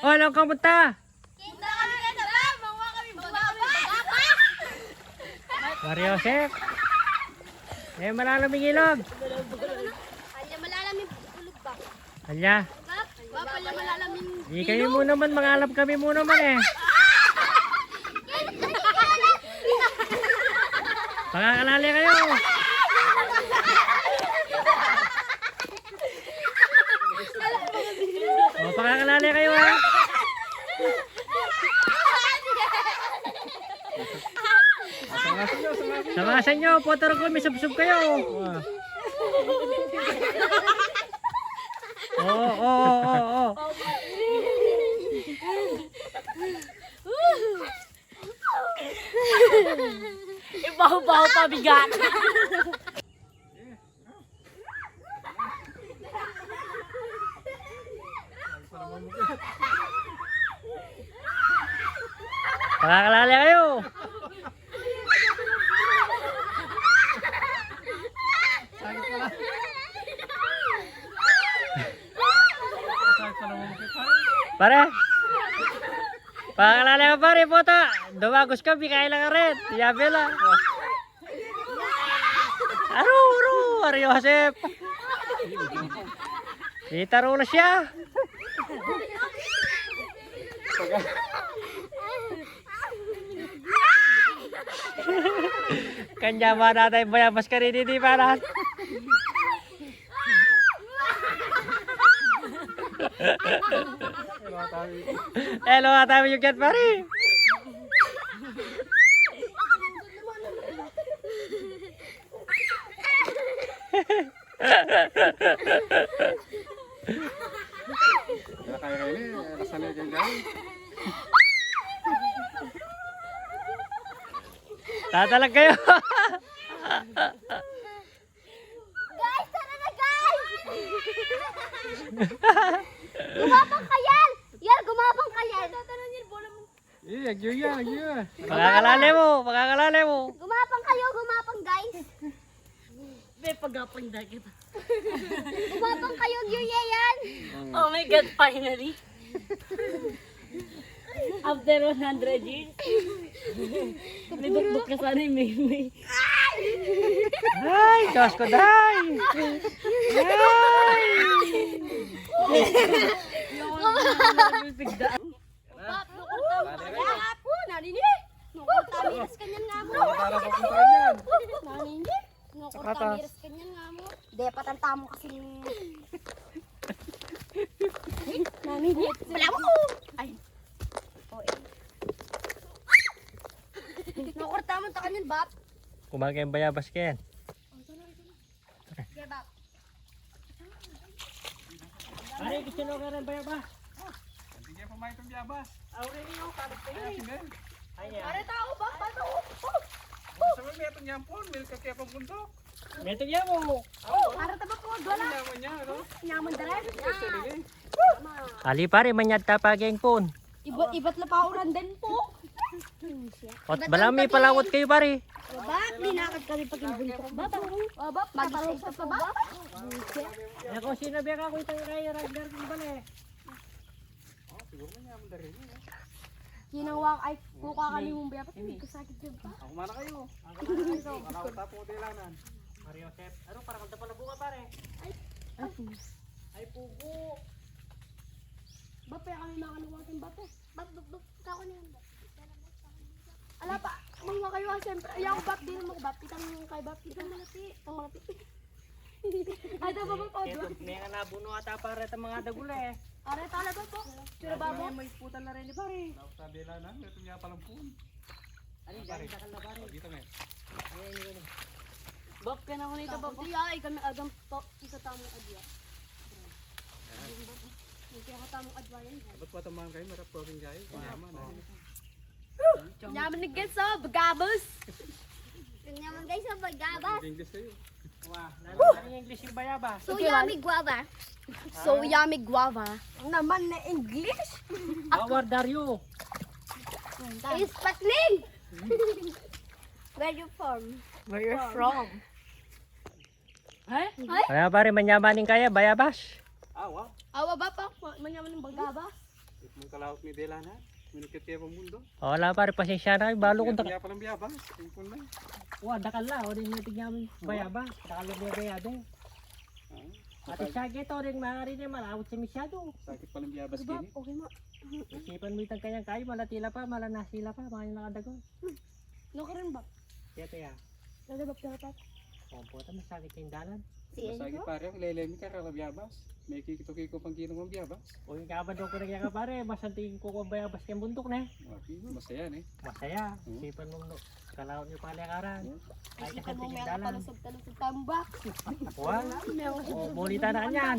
O, ano kang punta? Kita kami ka na ba? Mga kami bagaba. Mario Josep. Eh, malalaming ilog. Alya malalamin tulog ba? Alya. Ba pala malalamin. Di kayo muna man, mangalap kami muna man eh. Pakakalali kayo. O, pakakalali kayo ha. Samasan nyo, potero ko, may sub-sub kayo. Oo. Ibaho-baho pa bigat. Pakakalali kayo. Pare. Pakakalali ka pare, puta. Dumagos ka, bigay lang ka rin. Yabe lang. Aro, Mario Josep. Itaro na siya. Kanya ba natin bayabas ka rin hindi para? Hello, tayo yung get pare. Kaya ini rasanya kayak gini. Tatalag kayo. Guys, tara na guys! Gumapang kayal! Yar, gumapang kayal! Tatanan niya, bola mo. Iya, iya. Pakakalali mo. Gumapang kayo, gumapang guys! May pagapang na kita. Gumapang kayo, Gyuya yan! Oh my God, finally. After 100 years. May bukbuk ka sana yung may. Ay, Diyos ko, day. Bap, nukot po, nanini! Nukot tamiras kanyan nga mo! Para papuntahan yan. Nanini! Nukot tamiras kanyan nga mo! Di, patanta mo kasi... Nanini! Wala mo! Ay! Nukot tamo ta kanyan, Bap! Kumakain bayabas ka yan. Sige, Bap! Pare, gusto nyo ka rin bayabas? Sige, pamain itong biyabas. Pare tao, Bap! Paano? Sa mga itong yampon, may kaya pang bundok. Meto niya mo. Para taba po, wala! Yaman niya, ano? Nyaman dala! Ali pare, manyad tapageng pon. Iba't la pauran din po! Ot balami palawot kayo pare. Bap, linakad kami pag inbuntok. Bap, Bap, matalong sa pa, Bap. Ako sinabi ako itang kay Ragnar din pala eh. Kinawak ay kuka kami mong biya. Hindi ko sakit yun pa. Ako mana kayo. Ako tapo ko tilanan. Mario Josep, ano para kanta pala bunga pare? Ay pugo. Bap, kaya kami makaluwatin, Bap. Bap, kako na yan, Bap. Ala pa, mga kayo siyempre. Ayaw ko, Bap, di naman ko, Bap. Itang kay Bap, itang malati. Itang malati. Ay, ito ba, Bap? May nga nabuno ata pare ta mga dagula eh. Are, tala ba po? Sure ba po? May putan na rin ni pare. Ako sa tilanan, ito niya palang pun. Ano dyan sa kala pare? Dito nga. Bak ka na ko nito ba? Hindi ay, kami agam po. Isa tamong adya. Hindi ako tamong adwa yan. Ba't patamaan kayo? Marap ko rin kayo. Yaman. Nyaman ni guys, oh, bagabos. Nyaman guys, oh, bagabos. English kayo. Wah, ano yung English yung bayabas? So yummy guava. So yummy guava. Ang naman na English. How old are you? Is Patling. Where you from? Where you're from? Ay? Kaya pare, manyamanin kaya bayabas. Ah, wow. Awa ba pa? Manyaman ng bagabas. Mong kalawak ni Delana. Minikit kayo ang mundo. Wala pare, pasensya na kayo. Balo ko Kaya palang biyabas. Tingkon na. Wah, dakal la. O rin natin namin bayaba. Dakal na bayaba. At siya gito rin mga rin malawot siya masyado. Sakit palang biyabas Bab, kini. okay mo. Isipan mo itang kanyang kayo, malatila pa, malanasila pa, mga yung nakadagon. No ka rin, Bab. Kaya kaya, Lalo, Bab, dapat. puta masakit yung dalan. Si Masakit Enzo? pare. Lelemi ka kala biyabas. May kikito-kiko pang ginong ang biyabas. O yung kabad ko na kaya ka pare, masanting ko kung bayabas kayong bundok na. Masaya eh. Masaya, isipan mo no. Kalawat nyo palakaran. Ay Isipan mo, kasanting yung meron dalan. talusog-talusog tayong box. Wala, Meron o, bulita na yan.